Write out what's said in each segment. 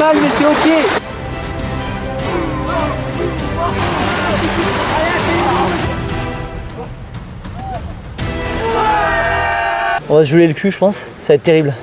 mal, mais c'est ok. On va se geler le cul, je pense. Ça va être terrible.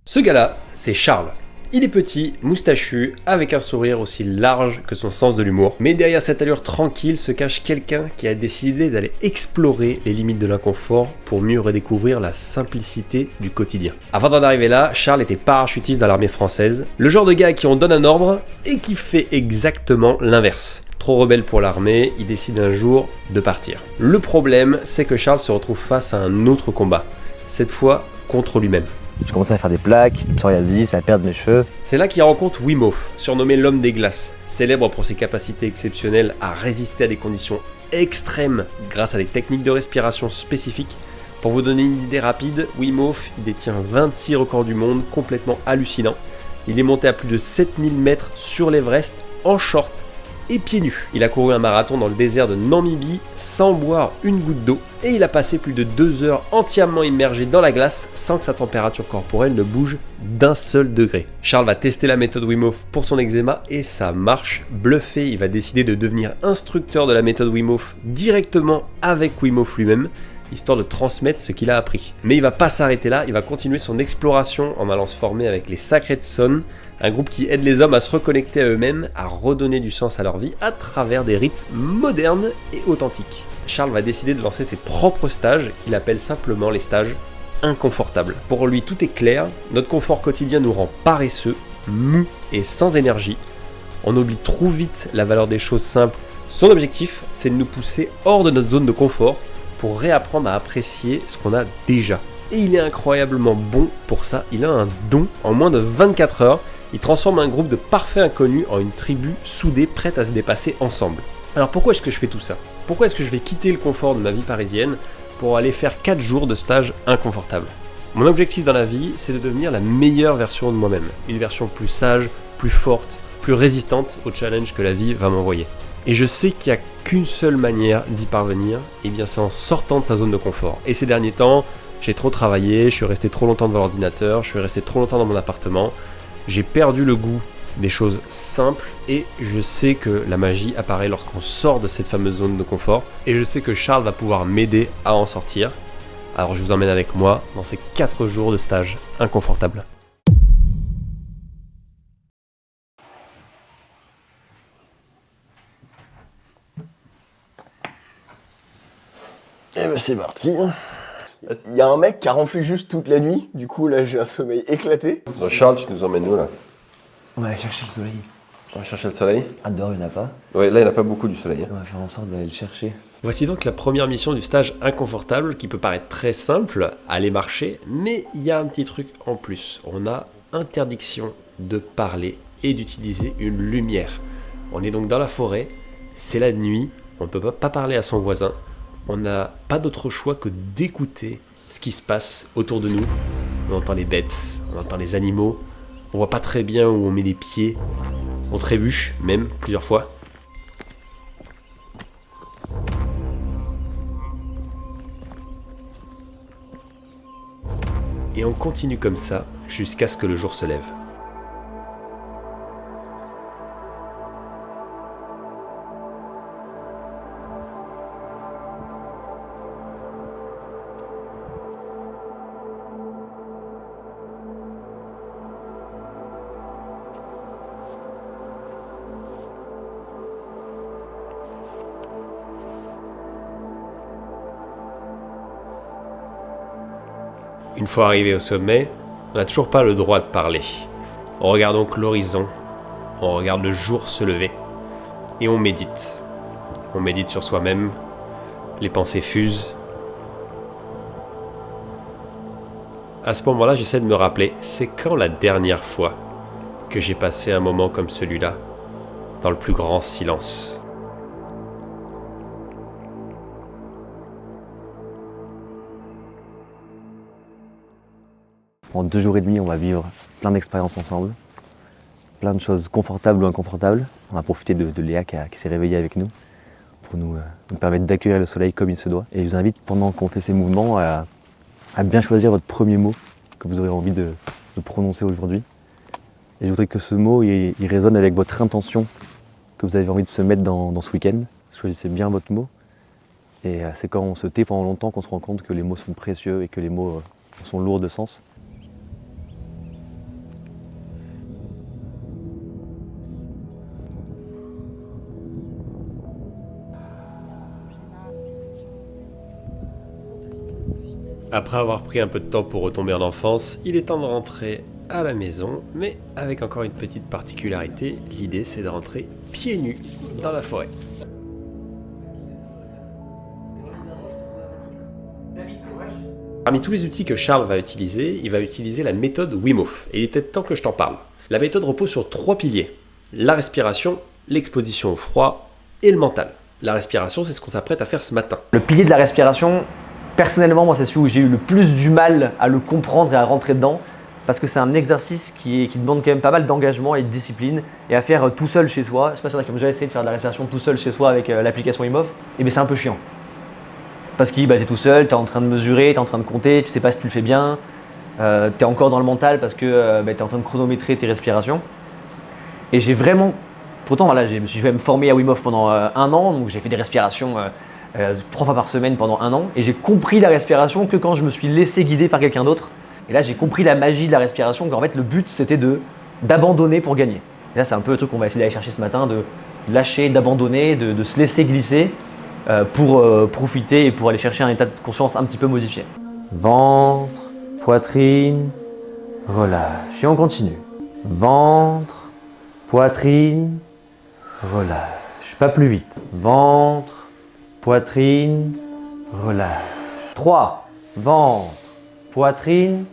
Ce gars-là, c'est Charles. Il est petit, moustachu, avec un sourire aussi large que son sens de l'humour. Mais derrière cette allure tranquille se cache quelqu'un qui a décidé d'aller explorer les limites de l'inconfort pour mieux redécouvrir la simplicité du quotidien. Avant d'en arriver là, Charles était parachutiste dans l'armée française, le genre de gars à qui on donne un ordre et qui fait exactement l'inverse. Trop rebelle pour l'armée, il décide un jour de partir. Le problème, c'est que Charles se retrouve face à un autre combat, cette fois contre lui-même. Je commence à faire des plaques, du psoriasis, à perdre mes cheveux. C'est là qu'il rencontre Wim Hof, surnommé l'homme des glaces, célèbre pour ses capacités exceptionnelles à résister à des conditions extrêmes grâce à des techniques de respiration spécifiques. Pour vous donner une idée rapide, Wim Hof il détient 26 records du monde complètement hallucinants. Il est monté à plus de 7000 mètres sur l'Everest en short et pieds nus. Il a couru un marathon dans le désert de Namibie sans boire une goutte d'eau et il a passé plus de 2 heures entièrement immergé dans la glace sans que sa température corporelle ne bouge d'un seul degré. Charles va tester la méthode Wim Hof pour son eczéma et ça marche. Bluffé, il va décider de devenir instructeur de la méthode Wim Hof directement avec Wim Hof lui-même, histoire de transmettre ce qu'il a appris. Mais il va pas s'arrêter là, il va continuer son exploration en allant se former avec les Sacred Son, un groupe qui aide les hommes à se reconnecter à eux-mêmes, à redonner du sens à leur vie à travers des rites modernes et authentiques. Charles va décider de lancer ses propres stages qu'il appelle simplement les stages inconfortables. Pour lui, tout est clair, notre confort quotidien nous rend paresseux, mous et sans énergie. On oublie trop vite la valeur des choses simples. Son objectif, c'est de nous pousser hors de notre zone de confort pour réapprendre à apprécier ce qu'on a déjà. Et il est incroyablement bon pour ça, il a un don. En moins de 24 heures, il transforme un groupe de parfaits inconnus en une tribu soudée prête à se dépasser ensemble. Alors pourquoi est-ce que je fais tout ça ? Pourquoi est-ce que je vais quitter le confort de ma vie parisienne pour aller faire 4 jours de stage inconfortable ? Mon objectif dans la vie, c'est de devenir la meilleure version de moi-même. Une version plus sage, plus forte, plus résistante aux challenges que la vie va m'envoyer. Et je sais qu'il n'y a qu'une seule manière d'y parvenir, et bien c'est en sortant de sa zone de confort. Et ces derniers temps, j'ai trop travaillé, je suis resté trop longtemps devant l'ordinateur, je suis resté trop longtemps dans mon appartement, j'ai perdu le goût des choses simples et je sais que la magie apparaît lorsqu'on sort de cette fameuse zone de confort et je sais que Charles va pouvoir m'aider à en sortir. Alors je vous emmène avec moi dans ces 4 jours de stage inconfortable. Et ben c'est parti. Il y a un mec qui a ronflé juste toute la nuit, du coup là j'ai un sommeil éclaté. Bon, Charles, tu nous emmènes où là ? On va aller chercher le soleil. On va chercher le soleil ? Ah, dehors, il n'y en a pas. Ouais, là il n'y en a pas beaucoup du soleil. On va faire en sorte d'aller le chercher. Voici donc la première mission du stage inconfortable qui peut paraître très simple, aller marcher, mais il y a un petit truc en plus. On a interdiction de parler et d'utiliser une lumière. On est donc dans la forêt, c'est la nuit, on ne peut pas parler à son voisin. On n'a pas d'autre choix que d'écouter ce qui se passe autour de nous. On entend les bêtes, on entend les animaux, on voit pas très bien où on met les pieds, on trébuche même plusieurs fois. Et on continue comme ça jusqu'à ce que le jour se lève. Une fois arrivé au sommet, on n'a toujours pas le droit de parler. On regarde donc l'horizon, on regarde le jour se lever, et on médite. On médite sur soi-même, les pensées fusent. À ce moment-là, j'essaie de me rappeler, c'est quand la dernière fois que j'ai passé un moment comme celui-là, dans le plus grand silence. En 2 jours et demi, on va vivre plein d'expériences ensemble, plein de choses confortables ou inconfortables. On va profiter de Léa qui s'est réveillée avec nous pour nous permettre d'accueillir le soleil comme il se doit. Et je vous invite, pendant qu'on fait ces mouvements, à bien choisir votre premier mot que vous aurez envie de prononcer aujourd'hui. Et je voudrais que ce mot il résonne avec votre intention que vous avez envie de se mettre dans ce week-end. Choisissez bien votre mot. Et c'est quand on se tait pendant longtemps qu'on se rend compte que les mots sont précieux et que les mots sont lourds de sens. Après avoir pris un peu de temps pour retomber en enfance, il est temps de rentrer à la maison, mais avec encore une petite particularité, l'idée c'est de rentrer pieds nus dans la forêt. Parmi tous les outils que Charles va utiliser, il va utiliser la méthode Wim Hof, et il est peut-être temps que je t'en parle. La méthode repose sur 3 piliers, la respiration, l'exposition au froid et le mental. La respiration, c'est ce qu'on s'apprête à faire ce matin. Le pilier de la respiration, personnellement, moi c'est celui où j'ai eu le plus du mal à le comprendre et à rentrer dedans, parce que c'est un exercice qui demande quand même pas mal d'engagement et de discipline, et à faire tout seul chez soi. Je sais pas si on a déjà essayé de faire de la respiration tout seul chez soi avec l'application Wim Hof, et bien c'est un peu chiant. Parce que tu es tout seul, tu es en train de mesurer, tu es en train de compter, tu sais pas si tu le fais bien, tu es encore dans le mental parce que tu es en train de chronométrer tes respirations. Et j'ai vraiment, pourtant voilà, je me suis même formé à Wim Hof pendant 1 an, donc j'ai fait des respirations 3 fois par semaine pendant 1 an, et j'ai compris la respiration que quand je me suis laissé guider par quelqu'un d'autre. Et là j'ai compris la magie de la respiration, qu'en fait le but c'était d'abandonner pour gagner. Et là c'est un peu le truc qu'on va essayer d'aller chercher ce matin, de lâcher, d'abandonner, de se laisser glisser pour profiter et pour aller chercher un état de conscience un petit peu modifié. Ventre, poitrine, relâche. Et on continue. Ventre, poitrine, relâche. Pas plus vite. Ventre, poitrine, relâche. 3. Ventre, poitrine,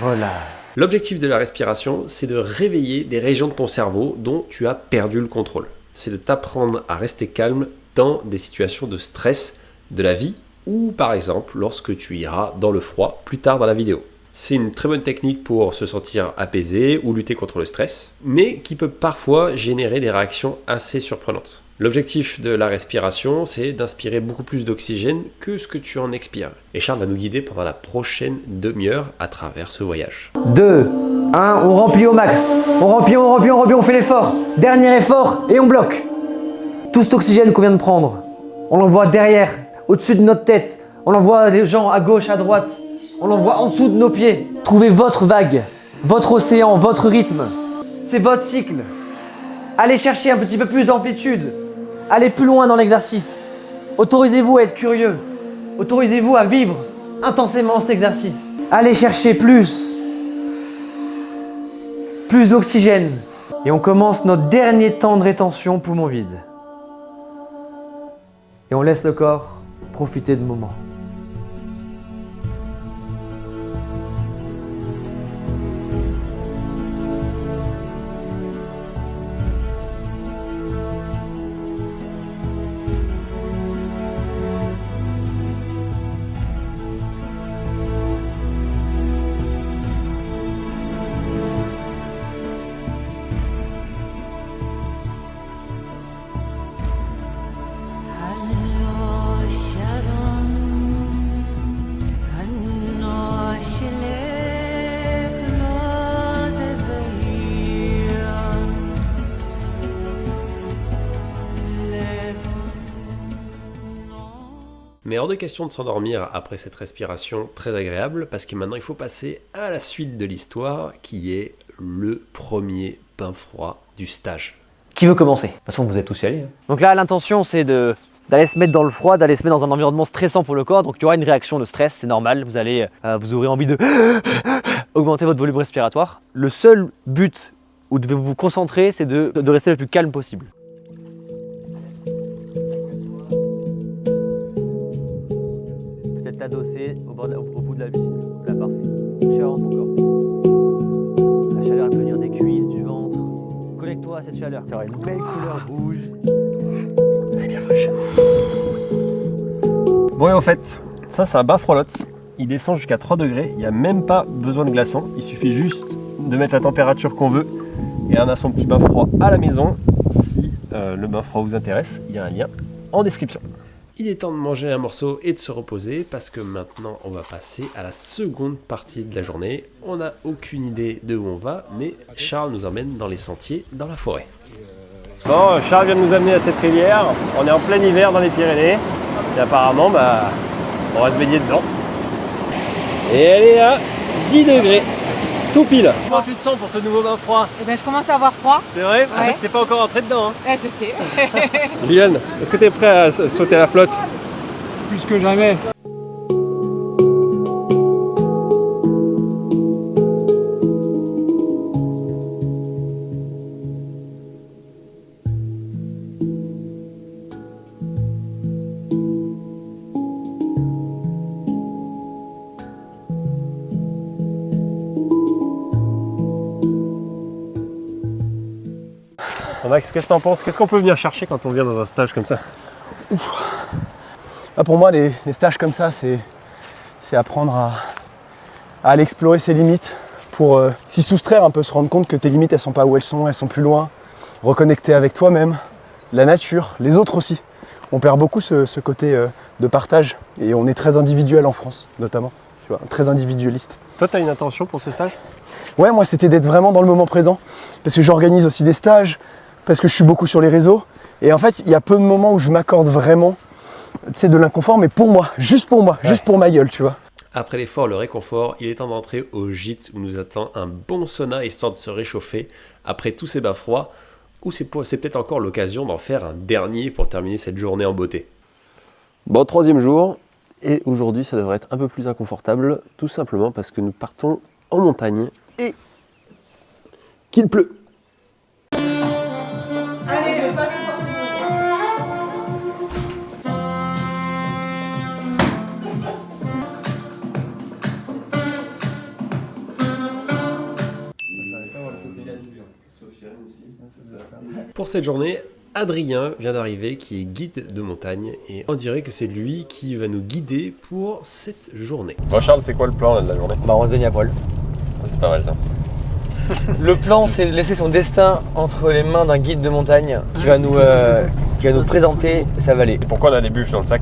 relâche. L'objectif de la respiration, c'est de réveiller des régions de ton cerveau dont tu as perdu le contrôle. C'est de t'apprendre à rester calme dans des situations de stress de la vie ou par exemple lorsque tu iras dans le froid plus tard dans la vidéo. C'est une très bonne technique pour se sentir apaisé ou lutter contre le stress, mais qui peut parfois générer des réactions assez surprenantes. L'objectif de la respiration, c'est d'inspirer beaucoup plus d'oxygène que ce que tu en expires. Et Charles va nous guider pendant la prochaine demi-heure à travers ce voyage. 2, 1, on remplit au max. On remplit, on fait l'effort. Dernier effort et on bloque. Tout cet oxygène qu'on vient de prendre, on l'envoie derrière, au-dessus de notre tête. On l'envoie des gens à gauche, à droite. On l'envoie en dessous de nos pieds. Trouvez votre vague, votre océan, votre rythme. C'est votre cycle. Allez chercher un petit peu plus d'amplitude. Allez plus loin dans l'exercice. Autorisez-vous à être curieux. Autorisez-vous à vivre intensément cet exercice. Allez chercher plus d'oxygène. Et on commence notre dernier temps de rétention poumon vide. Et on laisse le corps profiter du moment. Mais hors de question de s'endormir après cette respiration très agréable, parce que maintenant il faut passer à la suite de l'histoire, qui est le premier bain froid du stage. Qui veut commencer? De toute façon, vous êtes tous y allés. Donc là, l'intention, c'est d'aller se mettre dans le froid, d'aller se mettre dans un environnement stressant pour le corps. Donc il y aura une réaction de stress, c'est normal. Vous aurez envie de augmenter votre volume respiratoire. Le seul but où vous devez vous concentrer, c'est de rester le plus calme possible. Peut-être t'adosser au bout de la piscine. Là, parfait. Chaleur dans ton corps. La chaleur, elle peut venir des cuisses, du ventre. Connecte-toi à cette chaleur. Ça aura une belle couleur rouge. Elle est bien fraîche. Bon, et au fait, ça c'est un bain frolotte. Il descend jusqu'à 3 degrés. Il n'y a même pas besoin de glaçons. Il suffit juste de mettre la température qu'on veut. Et on a son petit bain froid à la maison. Si le bain froid vous intéresse, il y a un lien en description. Il est temps de manger un morceau et de se reposer parce que maintenant on va passer à la seconde partie de la journée. On n'a aucune idée de où on va, mais Charles nous emmène dans les sentiers, dans la forêt. Bon, Charles vient de nous amener à cette rivière. On est en plein hiver dans les Pyrénées. Et apparemment, on va se baigner dedans. Et elle est à 10 degrés. Tout pile. Comment tu te sens pour ce nouveau bain froid? Eh ben, je commence à avoir froid. C'est vrai? Ouais. T'es pas encore rentré dedans, hein? Ouais, je sais. Liliane, est-ce que t'es prêt à sauter à la flotte? Plus que jamais. Bon, Max, qu'est-ce que t'en penses? Qu'est-ce qu'on peut venir chercher quand on vient dans un stage comme ça? Pour moi, les stages comme ça, c'est apprendre à aller explorer ses limites pour s'y soustraire un peu, se rendre compte que tes limites, elles sont pas où elles sont plus loin, reconnecter avec toi-même, la nature, les autres aussi. On perd beaucoup ce côté de partage et on est très individuel en France, notamment, tu vois, très individualiste. Toi, t'as une intention pour ce stage? Ouais, moi, c'était d'être vraiment dans le moment présent, parce que j'organise aussi des stages, parce que je suis beaucoup sur les réseaux, et en fait, il y a peu de moments où je m'accorde vraiment, tu sais, de l'inconfort, mais pour moi, juste pour ma gueule, tu vois. Après l'effort, le réconfort, il est temps d'entrer au gîte où nous attend un bon sauna histoire de se réchauffer après tous ces bains froids, ou c'est peut-être encore l'occasion d'en faire un dernier pour terminer cette journée en beauté. Bon, 3e jour, et aujourd'hui ça devrait être un peu plus inconfortable, tout simplement parce que nous partons en montagne et qu'il pleut. Pour cette journée, Adrien vient d'arriver, qui est guide de montagne, et on dirait que c'est lui qui va nous guider pour cette journée. Bon, Charles, c'est quoi le plan là, de la journée? Bah, on va se baigner à poil. Ça, c'est pas mal ça. Le plan, c'est de laisser son destin entre les mains d'un guide de montagne qui va nous présenter sa vallée. Et pourquoi on a des bûches dans le sac?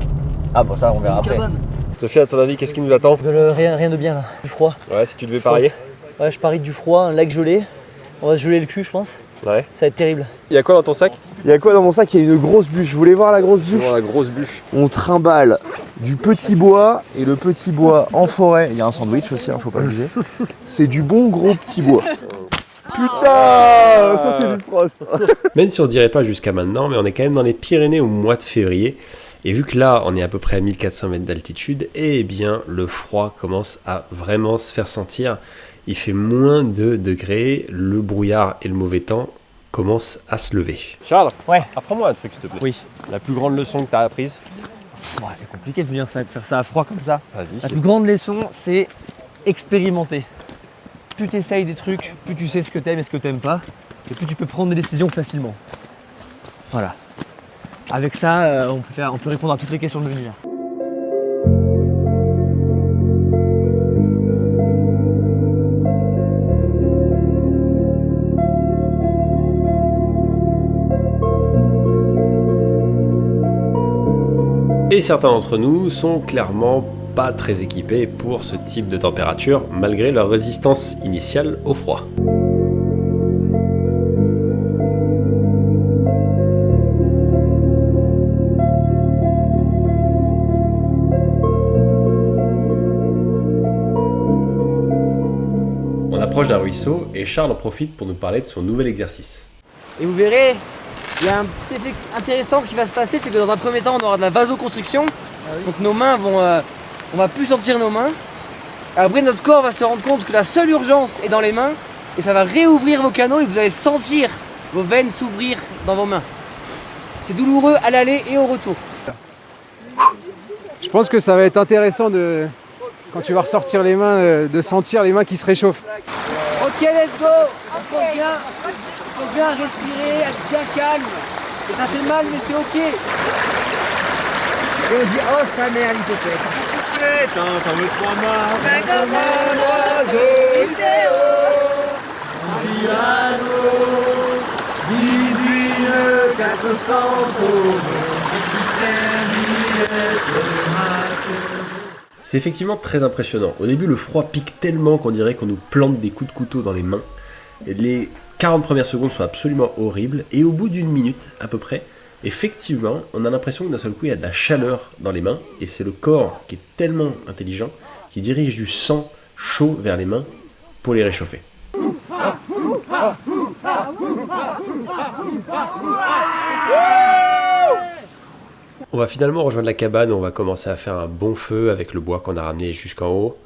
Ah bon, ça on verra après. Sophie, à ton avis, qu'est-ce qui nous attend? Rien de bien là, du froid. Ouais, si tu devais parier. Ouais, je parie du froid, un lac gelé. On va se geler le cul, je pense. Ouais. Ça va être terrible. Il y a quoi dans ton sac? Il y a quoi dans mon sac? Il y a une grosse bûche. Vous voulez voir la grosse bûche? La grosse bûche. On trimballe du petit bois, et le petit bois en forêt. Il y a un sandwich aussi, faut pas abuser. C'est du bon gros petit bois. Putain, ça c'est du frost. Même si on dirait pas jusqu'à maintenant, mais on est quand même dans les Pyrénées au mois de février. Et vu que là, on est à peu près à 1400 mètres d'altitude, eh bien, le froid commence à vraiment se faire sentir. Il fait moins de degrés, le brouillard et le mauvais temps commencent à se lever. Charles, Ouais. apprends-moi un truc s'il te plaît. Oui. La plus grande leçon que t'as apprise? Bon, c'est compliqué de venir faire ça à froid comme ça. La Vas-y. plus grande leçon, c'est expérimenter. Plus tu essayes des trucs, plus tu sais ce que t'aimes et ce que t'aimes pas, et plus tu peux prendre des décisions facilement. Voilà. Avec ça, on peut répondre à toutes les questions de l'univers. Et certains d'entre nous sont clairement pas très équipés pour ce type de température, malgré leur résistance initiale au froid. On approche d'un ruisseau et Charles en profite pour nous parler de son nouvel exercice. Et vous verrez, il y a un petit effet intéressant qui va se passer, c'est que dans un premier temps on aura de la vasoconstriction. Donc nos mains vont, on va plus sentir nos mains. Après notre corps va se rendre compte que la seule urgence est dans les mains et ça va réouvrir vos canaux et vous allez sentir vos veines s'ouvrir dans vos mains. C'est douloureux à l'aller et au retour. Je pense que ça va être intéressant quand tu vas ressortir les mains, de sentir les mains qui se réchauffent. Ok, let's go. Il faut bien respirer, être bien calme. Et ça fait mal mais c'est ok. Et on dit oh sa mère l'hypothèque. T'en veux 3 mains. Divine 400 euros. C'est effectivement très impressionnant. Au début, le froid pique tellement qu'on dirait qu'on nous plante des coups de couteau dans les mains. Et les 40 premières secondes sont absolument horribles. Et au bout d'une minute, à peu près, effectivement, on a l'impression que d'un seul coup, il y a de la chaleur dans les mains. Et c'est le corps qui est tellement intelligent qui dirige du sang chaud vers les mains pour les réchauffer. On va finalement rejoindre la cabane, on va commencer à faire un bon feu avec le bois qu'on a ramené jusqu'en haut.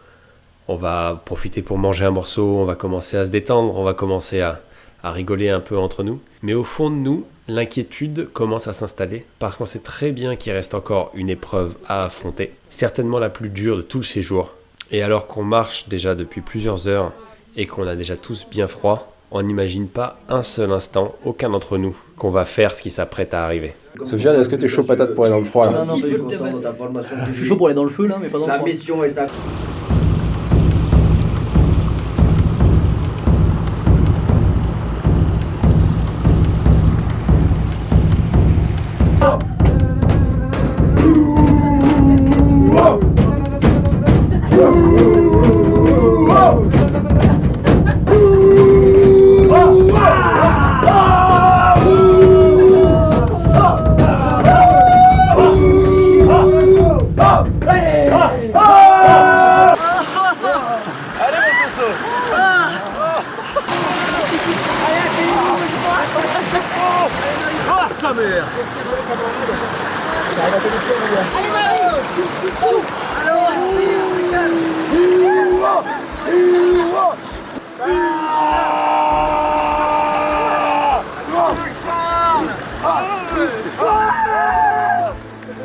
On va profiter pour manger un morceau, on va commencer à se détendre, on va commencer à rigoler un peu entre nous. Mais au fond de nous, l'inquiétude commence à s'installer parce qu'on sait très bien qu'il reste encore une épreuve à affronter, certainement la plus dure de tout le séjour. Et alors qu'on marche déjà depuis plusieurs heures et qu'on a déjà tous bien froid, on n'imagine pas un seul instant, aucun d'entre nous, qu'on va faire ce qui s'apprête à arriver. Sofiane, est-ce que t'es chaud patate pour aller dans le froid là? Non, je suis chaud pour aller dans le feu là, mais pas dans le froid. La mission est ça.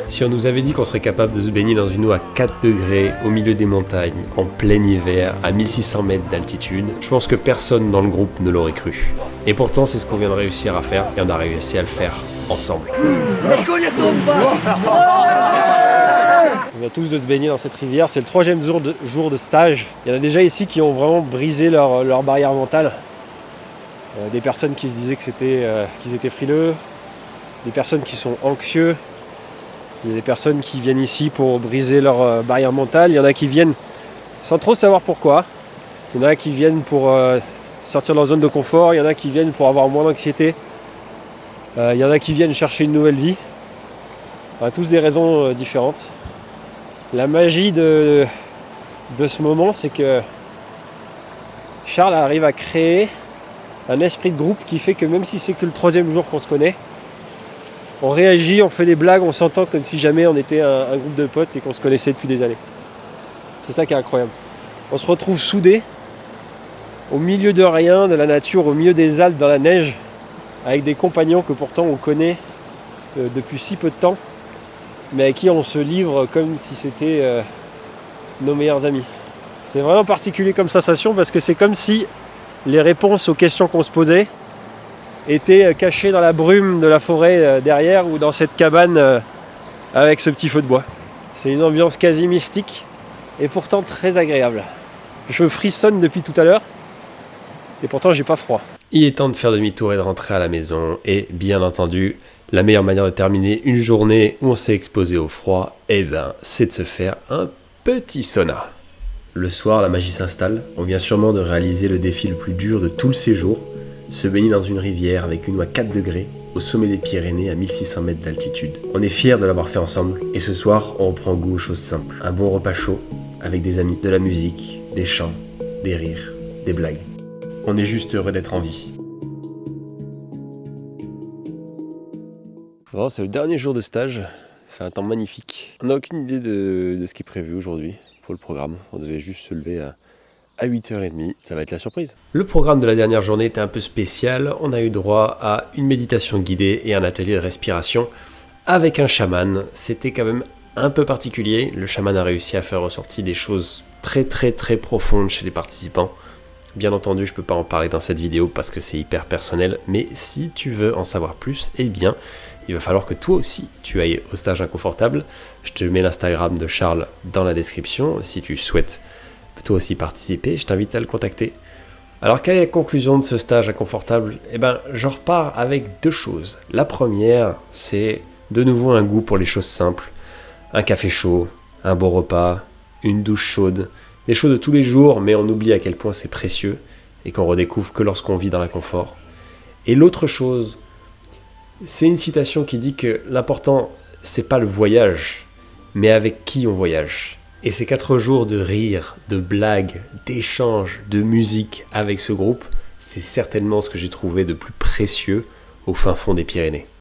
Si on nous avait dit qu'on serait capable de se baigner dans une eau à 4 degrés, au milieu des montagnes, en plein hiver, à 1600 mètres d'altitude, je pense que personne dans le groupe ne l'aurait cru. Et pourtant, c'est ce qu'on vient de réussir à faire, et on a réussi à le faire ensemble. On vient tous de se baigner dans cette rivière, c'est le 3e jour de stage. Il y en a déjà ici qui ont vraiment brisé leur barrière mentale. Des personnes qui se disaient qu'ils étaient frileux, des personnes qui sont anxieux. Il y a des personnes qui viennent ici pour briser leur barrière mentale. Il y en a qui viennent sans trop savoir pourquoi. Il y en a qui viennent pour sortir de leur zone de confort. Il y en a qui viennent pour avoir moins d'anxiété. Il y en a qui viennent chercher une nouvelle vie. On a tous des raisons différentes. La magie de ce moment, c'est que Charles arrive à créer un esprit de groupe qui fait que même si c'est que le 3e jour qu'on se connaît, on réagit, on fait des blagues, on s'entend comme si jamais on était un groupe de potes et qu'on se connaissait depuis des années. C'est ça qui est incroyable. On se retrouve soudés, au milieu de rien, de la nature, au milieu des Alpes, dans la neige, avec des compagnons que pourtant on connaît depuis si peu de temps, mais à qui on se livre comme si c'était nos meilleurs amis. C'est vraiment particulier comme sensation parce que c'est comme si les réponses aux questions qu'on se posait étaient cachées dans la brume de la forêt derrière ou dans cette cabane avec ce petit feu de bois. C'est une ambiance quasi mystique et pourtant très agréable. Je frissonne depuis tout à l'heure et pourtant j'ai pas froid. Il est temps de faire demi-tour et de rentrer à la maison et bien entendu, la meilleure manière de terminer une journée où on s'est exposé au froid, c'est de se faire un petit sauna. Le soir, la magie s'installe. On vient sûrement de réaliser le défi le plus dur de tout le séjour, se baigner dans une rivière avec une eau à 4 degrés, au sommet des Pyrénées à 1600 mètres d'altitude. On est fiers de l'avoir fait ensemble, et ce soir, on reprend goût aux choses simples. Un bon repas chaud, avec des amis, de la musique, des chants, des rires, des blagues. On est juste heureux d'être en vie. Bon, c'est le dernier jour de stage, il fait un temps magnifique. On n'a aucune idée de ce qui est prévu aujourd'hui pour le programme. On devait juste se lever à 8h30, ça va être la surprise. Le programme de la dernière journée était un peu spécial. On a eu droit à une méditation guidée et un atelier de respiration avec un chaman. C'était quand même un peu particulier. Le chaman a réussi à faire ressortir des choses très très très profondes chez les participants. Bien entendu, je ne peux pas en parler dans cette vidéo parce que c'est hyper personnel, mais si tu veux en savoir plus, il va falloir que toi aussi tu ailles au stage inconfortable. Je te mets l'Instagram de Charles dans la description. Si tu souhaites toi aussi participer, je t'invite à le contacter. Alors, quelle est la conclusion de ce stage inconfortable ? Je repars avec deux choses. La première, c'est de nouveau un goût pour les choses simples, Un café chaud, un bon repas, une douche chaude, des choses de tous les jours, mais on oublie à quel point c'est précieux et qu'on redécouvre que lorsqu'on vit dans l'inconfort. Et l'autre chose, c'est une citation qui dit que l'important, c'est pas le voyage, mais avec qui on voyage. Et ces 4 jours de rire, de blagues, d'échanges, de musique avec ce groupe, c'est certainement ce que j'ai trouvé de plus précieux au fin fond des Pyrénées.